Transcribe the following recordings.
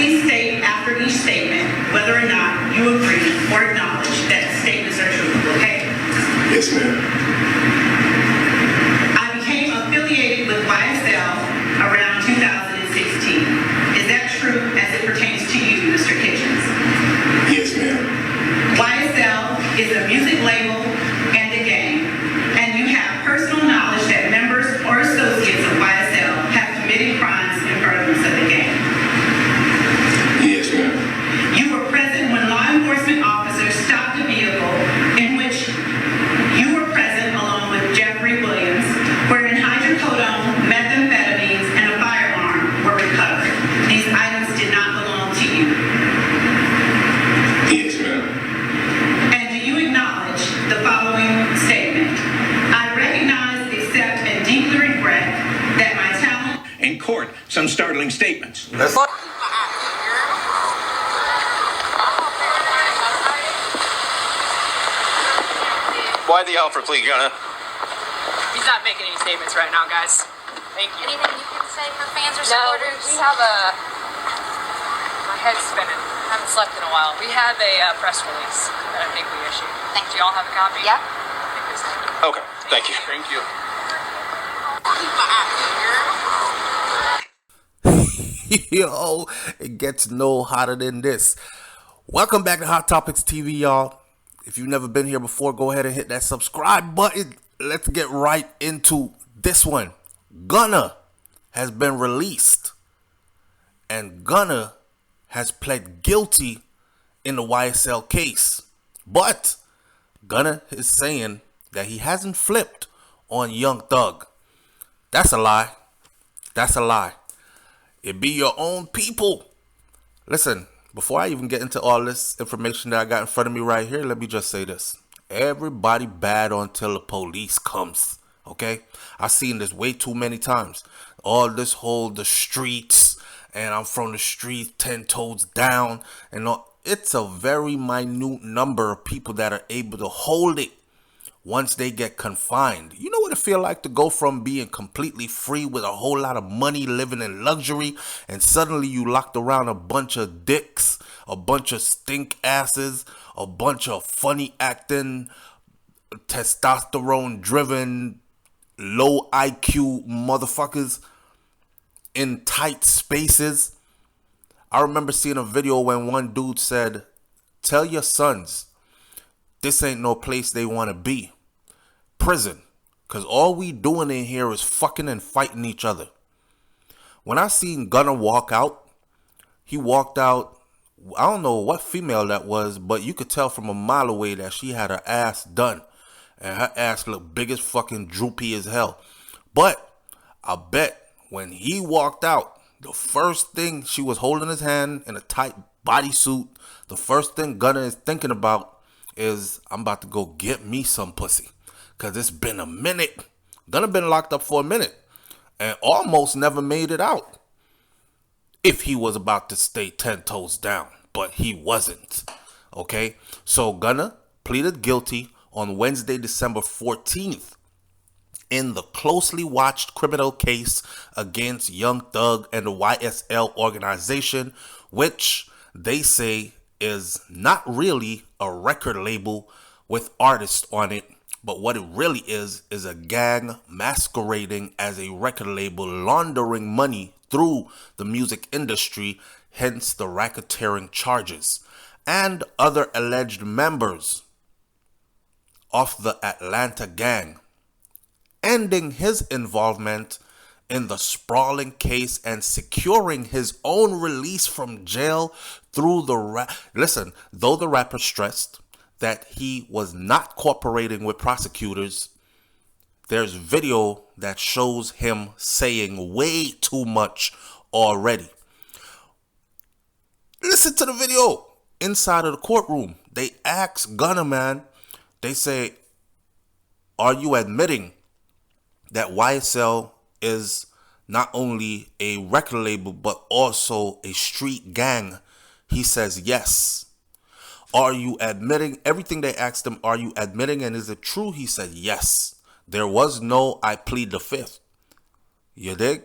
Please state after each statement whether or not you agree or acknowledge that the statements are true, okay? Yes, ma'am. I became affiliated with YSL around 2016. Is that true as it pertains to you, Mr. Kitchens? Yes, ma'am. YSL is a music label and a gang, and you have personal knowledge that members or associates of YSL have committed crimes in furtherance of the gang. Yes, ma'am. You were present when law enforcement officers stopped a vehicle in which you were present along with Jeffrey Williams, wherein hydrocodone, methamphetamines, and a firearm were recovered. These items did not belong to you. Yes, ma'am. And do you acknowledge the following statement? I recognize, accept, and deeply regret that my talent... In court, some startling statements. Why the Alford plea, Gunna? He's not making any statements right now, guys. Thank you. Anything you can say for fans or No, supporters? we have a... My head's spinning. I haven't slept in a while. We have a press release that I think we issued. Thank Do y'all have a copy? Yep. Okay, thank you. Thank you. Yo, it gets no hotter than this. Welcome back to Hot Topics TV, y'all. If you've never been here before, go ahead and hit that subscribe button. Let's get right into this one. Gunna has been released, and Gunna has pled guilty in the YSL case. But Gunna is saying that he hasn't flipped on Young Thug. That's a lie. That's a lie. It be your own people. Listen, before I even get into all this information that I got in front of me right here, let me just say this. Everybody bad until the police comes. Okay? I've seen this way too many times. All this whole the streets, and I'm from the streets 10 toes down, and all. It's a very minute number of people that are able to hold it once they get confined. You know what it feel like to go from being completely free with a whole lot of money, living in luxury, and suddenly you locked around a bunch of dicks, a bunch of stink asses, a bunch of funny acting, testosterone driven, low IQ motherfuckers in tight spaces. I remember seeing a video when one dude said, tell your sons this ain't no place they want to be. Prison. Because all we doing in here is fucking and fighting each other. When I seen Gunna walk out, he walked out, I don't know what female that was, but you could tell from a mile away that she had her ass done. And her ass looked big as fucking droopy as hell. But I bet when he walked out, the first thing, she was holding his hand in a tight bodysuit. The first thing Gunna is thinking about is, I'm about to go get me some pussy. Because it's been a minute. Gunna been locked up for a minute. And almost never made it out. If he was about to stay 10 toes down. But he wasn't. Okay? So Gunna pleaded guilty on Wednesday, December 14th. In the closely watched criminal case against Young Thug and the YSL organization, which they say is not really a record label with artists on it, but what it really is a gang masquerading as a record label, laundering money through the music industry, hence the racketeering charges, and other alleged members of the Atlanta gang, ending his involvement in the sprawling case and securing his own release from jail through the Listen, though the rapper stressed that he was not cooperating with prosecutors, there's video that shows him saying way too much already. Listen to the video. Inside of the courtroom, they ask Gunna, man, they say, are you admitting that YSL is not only a record label, but also a street gang? He says, yes. Are you admitting everything they asked him? Are you admitting, and is it true? He said, yes. There was no, I plead the fifth. You dig?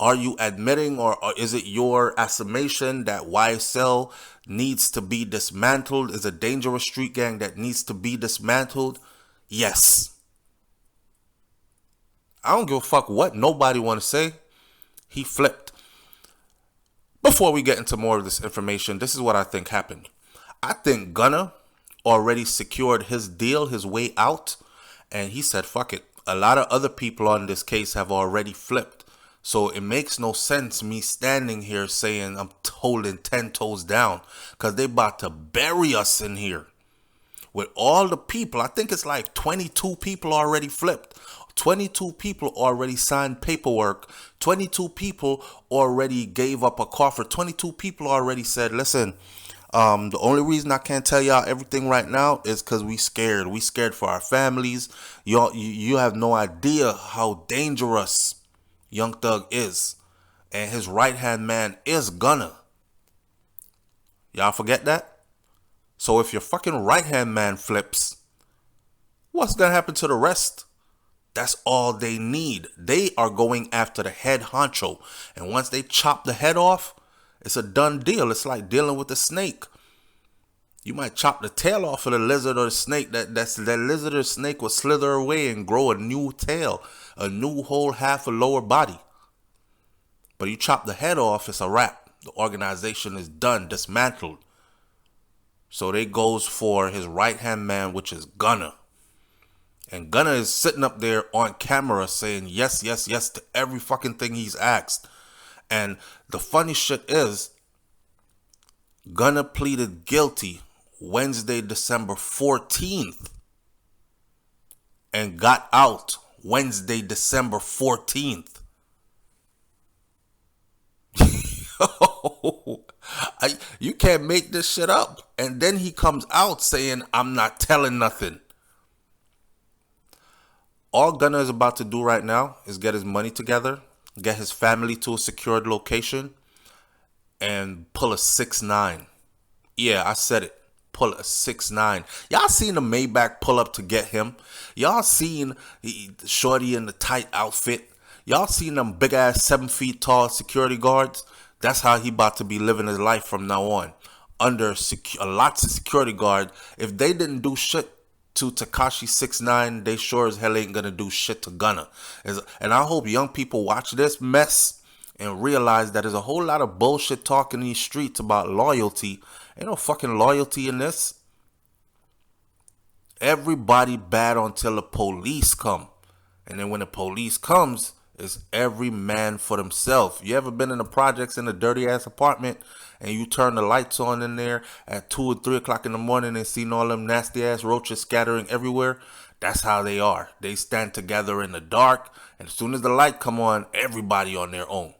Are you admitting or is it your affirmation that YSL needs to be dismantled, is a dangerous street gang that needs to be dismantled? Yes. I don't give a fuck what nobody want to say. He flipped. Before we get into more of this information, this is what I think happened. I think Gunna already secured his deal, his way out, and he said, fuck it. A lot of other people on this case have already flipped. So it makes no sense me standing here saying I'm holding 10 toes down, because they about to bury us in here. With all the people, I think it's like 22 people already flipped. 22 people already signed paperwork. 22 people already gave up a coffer. 22 people already said, listen, the only reason I can't tell y'all everything right now is because we scared. We scared for our families. You have no idea how dangerous Young Thug is. And his right-hand man is Gunna. Y'all forget that? So if your fucking right-hand man flips, what's going to happen to the rest? That's all they need. They are going after the head honcho. And once they chop the head off, it's a done deal. It's like dealing with a snake. You might chop the tail off of the lizard or the snake. That lizard or snake will slither away and grow a new tail, a new whole half a lower body. But you chop the head off, it's a wrap. The organization is done, dismantled. So they goes for his right-hand man, which is Gunna. And Gunna is sitting up there on camera saying yes, yes, yes to every fucking thing he's asked. And the funny shit is, Gunna pleaded guilty Wednesday, December 14th. And got out Wednesday, December 14th. You can't make this shit up. And then he comes out saying, I'm not telling nothing. All Gunna is about to do right now is get his money together, get his family to a secured location, and pull a 6'9". Yeah, I said it. Pull a 6'9". Y'all seen the Maybach pull up to get him? Y'all seen Shorty in the tight outfit? Y'all seen them big ass 7 feet tall security guards? That's how he about to be living his life from now on. Under lots of security guard. If they didn't do shit to Tekashi 6ix9ine, they sure as hell ain't gonna do shit to Gunna. And I hope young people watch this mess and realize that there's a whole lot of bullshit talk in these streets about loyalty. Ain't no fucking loyalty in this. Everybody bad until the police come. And then when the police comes, it's every man for themselves. You ever been in the projects in a dirty ass apartment and you turn the lights on in there at 2 or 3 o'clock in the morning and seen all them nasty ass roaches scattering everywhere? That's how they are. They stand together in the dark, and as soon as the light come on, everybody on their own.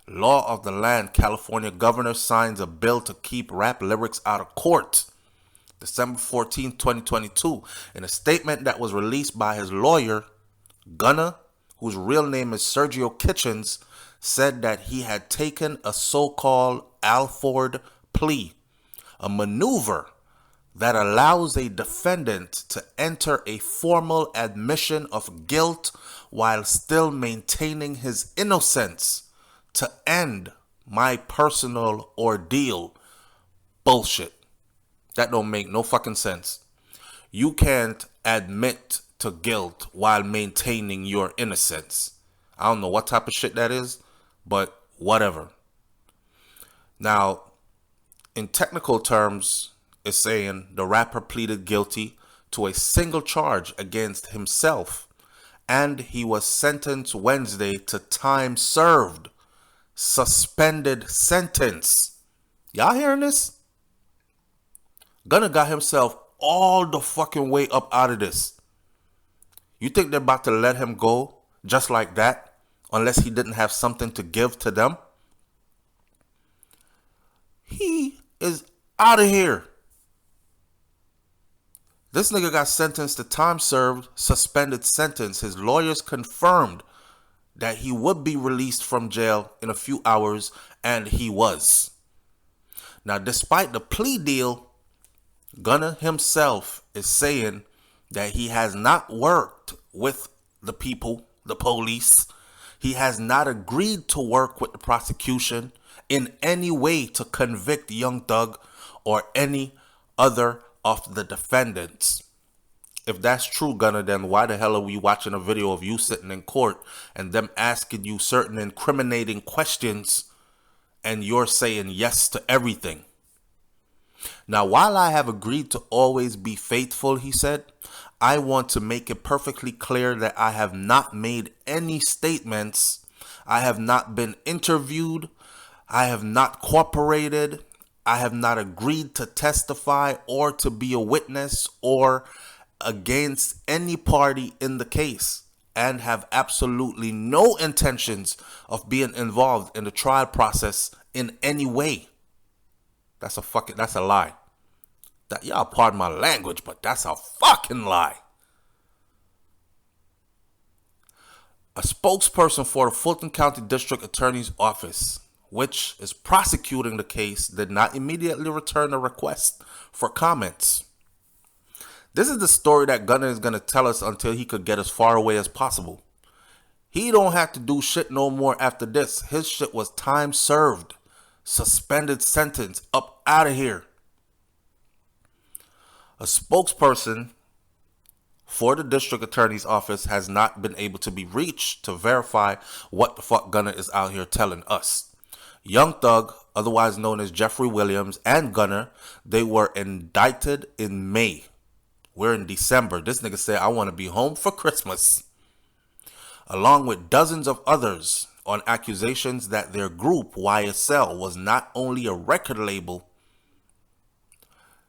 Law of the land. California governor signs a bill to keep rap lyrics out of court. December 14, 2022. In a statement that was released by his lawyer, Gunna, whose real name is Sergio Kitchens, said that he had taken a so-called Alford plea, a maneuver that allows a defendant to enter a formal admission of guilt while still maintaining his innocence to end my personal ordeal. Bullshit. That don't make no fucking sense. You can't admit to guilt while maintaining your innocence. I don't know what type of shit that is, but whatever. Now, in technical terms, it's saying the rapper pleaded guilty to a single charge against himself, and he was sentenced Wednesday to time served, suspended sentence. Y'all hearing this? Gunna got himself all the fucking way up out of this. You think they're about to let him go just like that unless he didn't have something to give to them? He is out of here. This nigga got sentenced to time served, suspended sentence. His lawyers confirmed that he would be released from jail in a few hours, and he was. Now, despite the plea deal, Gunna himself is saying that he has not worked with the people, the police. He has not agreed to work with the prosecution in any way to convict Young Thug or any other of the defendants. If that's true, Gunna, then why the hell are we watching a video of you sitting in court and them asking you certain incriminating questions and you're saying yes to everything? Now, while I have agreed to always be faithful, he said, I want to make it perfectly clear that I have not made any statements. I have not been interviewed. I have not cooperated. I have not agreed to testify or to be a witness or against any party in the case, and have absolutely no intentions of being involved in the trial process in any way. That's a lie. That, y'all pardon my language, but that's a fucking lie. A spokesperson for the Fulton County District Attorney's Office, which is prosecuting the case, did not immediately return a request for comments. This is the story that Gunna is going to tell us until he could get as far away as possible. He don't have to do shit no more after this. His shit was time served. Suspended sentence. Up out of here. A spokesperson for the district attorney's office has not been able to be reached to verify what the fuck Gunna is out here telling us. Young Thug, otherwise known as Jeffrey Williams, and Gunna, they were indicted in May. We're in December. This nigga said, I want to be home for Christmas. Along with dozens of others on accusations that their group, YSL, was not only a record label,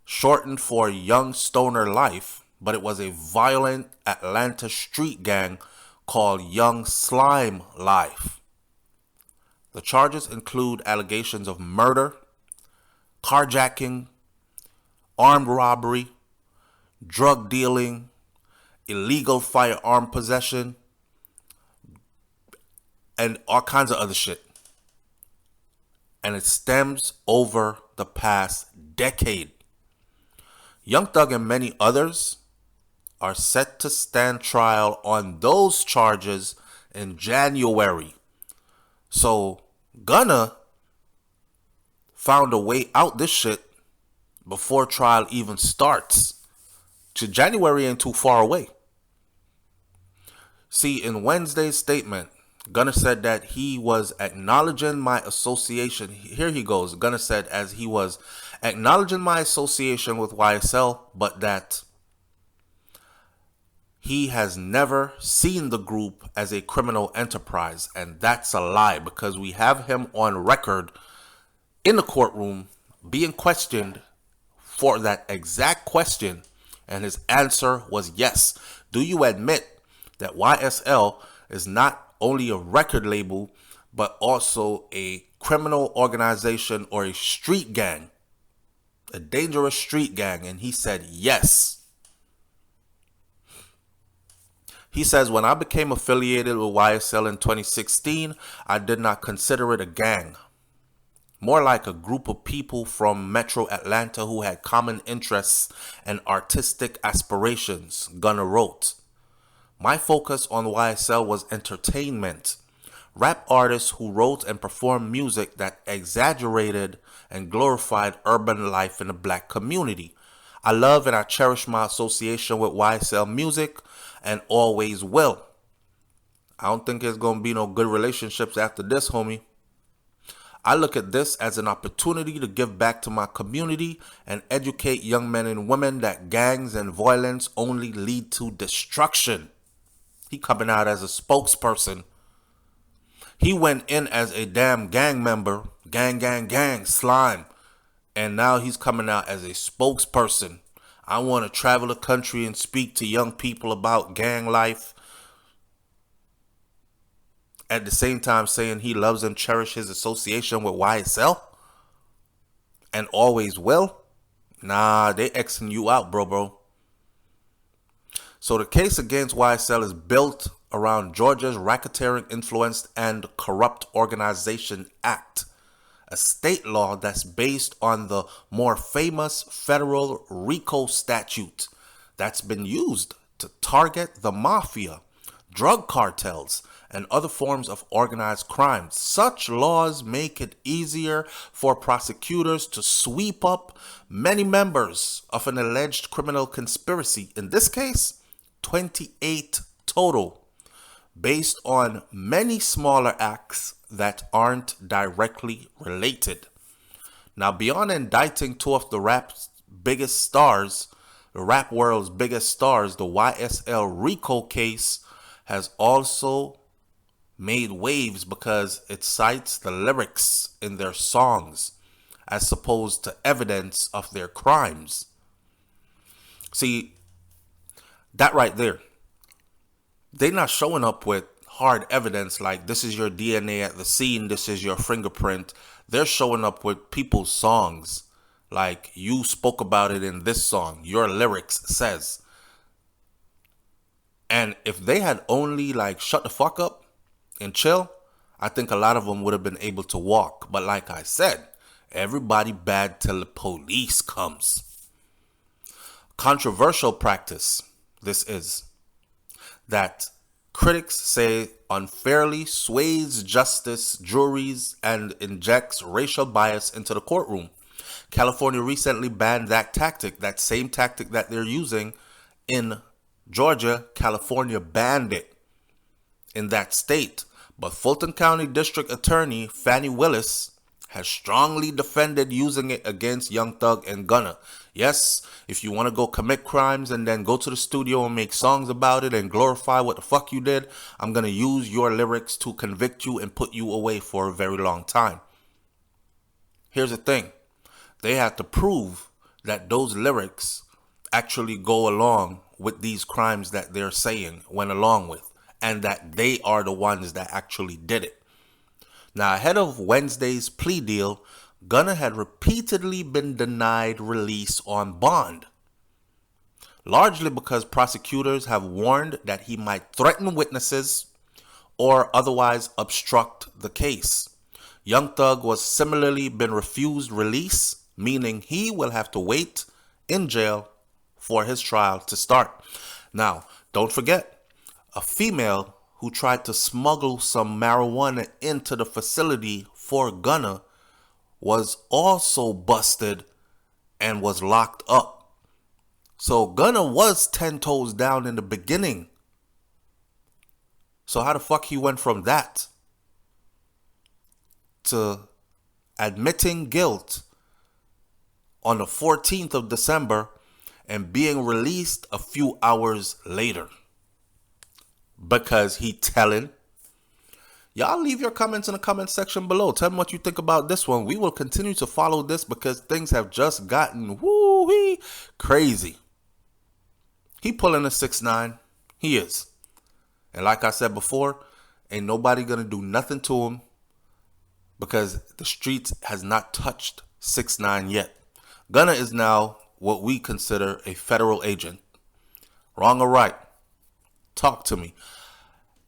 shortened for Young Stoner Life, but it was a violent Atlanta street gang called Young Slime Life. The charges include allegations of murder, carjacking, armed robbery, drug dealing, illegal firearm possession, and all kinds of other shit. And it stems over the past decade. Young Thug and many others are set to stand trial on those charges in January. So Gunna found a way out this shit before trial even starts. January ain't too far away. See, in Wednesday's statement, Gunna said that he was acknowledging my association. Here he goes. Gunna said as he was acknowledging my association with YSL, but that he has never seen the group as a criminal enterprise. And that's a lie, because we have him on record in the courtroom being questioned for that exact question. And his answer was yes. Do you admit that YSL is not only a record label, but also a criminal organization or a street gang, a dangerous street gang? And he said yes. He says, when I became affiliated with YSL in 2016, I did not consider it a gang. More like a group of people from Metro Atlanta who had common interests and artistic aspirations, Gunna wrote. My focus on YSL was entertainment. Rap artists who wrote and performed music that exaggerated and glorified urban life in the black community. I love and I cherish my association with YSL music and always will. I don't think there's going to be no good relationships after this, homie. I look at this as an opportunity to give back to my community and educate young men and women that gangs and violence only lead to destruction. He coming out as a spokesperson. He went in as a damn gang member, gang, slime. And now he's coming out as a spokesperson. I want to travel the country and speak to young people about gang life. At the same time saying he loves and cherishes his association with YSL and always will. Nah, they Xing you out, bro. So the case against YSL is built around Georgia's Racketeering Influenced and Corrupt Organization Act, a state law that's based on the more famous federal Rico statute that's been used to target the mafia, drug cartels, and other forms of organized crime. Such laws make it easier for prosecutors to sweep up many members of an alleged criminal conspiracy. In this case, 28 total, based on many smaller acts that aren't directly related. Now, beyond indicting two of the rap world's biggest stars, the YSL Rico case has also made waves because it cites the lyrics in their songs as opposed to evidence of their crimes. See, that right there, they're not showing up with hard evidence like this is your DNA at the scene, this is your fingerprint. They're showing up with people's songs. Like, you spoke about it in this song, your lyrics says. And if they had only like shut the fuck up and chill, I think a lot of them would have been able to walk. But like I said, everybody bad till the police comes. Controversial practice this is, that critics say unfairly sways justice, juries, and injects racial bias into the courtroom. California recently banned that tactic, that same tactic that they're using in Georgia. California banned it in that state. But Fulton County District Attorney Fannie Willis has strongly defended using it against Young Thug and Gunna. Yes, if you want to go commit crimes and then go to the studio and make songs about it and glorify what the fuck you did, I'm going to use your lyrics to convict you and put you away for a very long time. Here's the thing. They have to prove that those lyrics actually go along with these crimes that they're saying went along with, and that they are the ones that actually did it. Now, ahead of Wednesday's plea deal, Gunna had repeatedly been denied release on bond, largely because prosecutors have warned that he might threaten witnesses or otherwise obstruct the case. Young Thug was similarly been refused release, meaning he will have to wait in jail for his trial to start. Now, don't forget, a female who tried to smuggle some marijuana into the facility for Gunna was also busted and was locked up. So Gunna was 10 toes down in the beginning. So how the fuck he went from that to admitting guilt on the 14th of December and being released a few hours later? Because he telling. Y'all leave your comments in the comment section below. Tell me what you think about this one. We will continue to follow this because things have just gotten woo-wee crazy. He pulling a 6ix9ine. He is. And like I said before, ain't nobody gonna do nothing to him because the streets has not touched 6ix9ine yet. Gunna is now what we consider a federal agent. Wrong or right? Talk to me.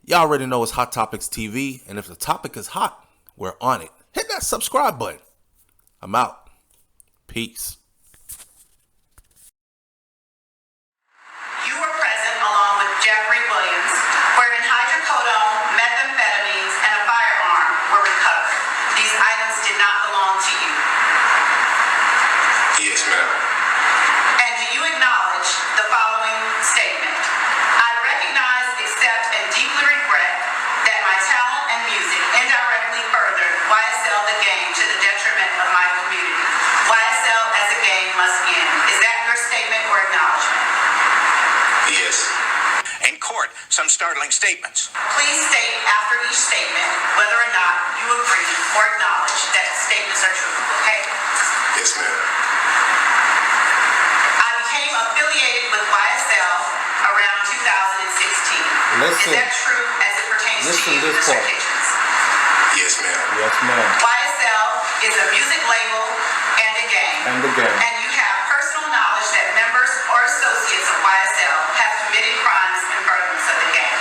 Y'all already know it's Hot Topics TV, and if the topic is hot, we're on it. Hit that subscribe button. I'm out. Peace. You were present along with Jeffrey Williams, wherein hydrocodone, methamphetamines, and a firearm were recovered. These items did not belong to you. Yes, ma'am. And do you acknowledge the following statement? I recognize, accept, and deeply regret that my talent and music indirectly furthered YSL the game to the detriment of my community. YSL as a game must end. Is that your statement or acknowledgement? Yes. In court, some startling statements. Please state after each statement whether or not you agree or acknowledge that statements are true, okay? Yes, ma'am. I became affiliated with YSL around 2016. Listen. Is that true as it pertains Listen to you, this Mr. part. Hitchens? Yes, ma'am. Yes, ma'am. YSL is a music label and a gang. And the gang. And you have personal knowledge that members or associates of YSL have committed crimes in furtherance of the gang.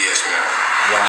Yes, ma'am.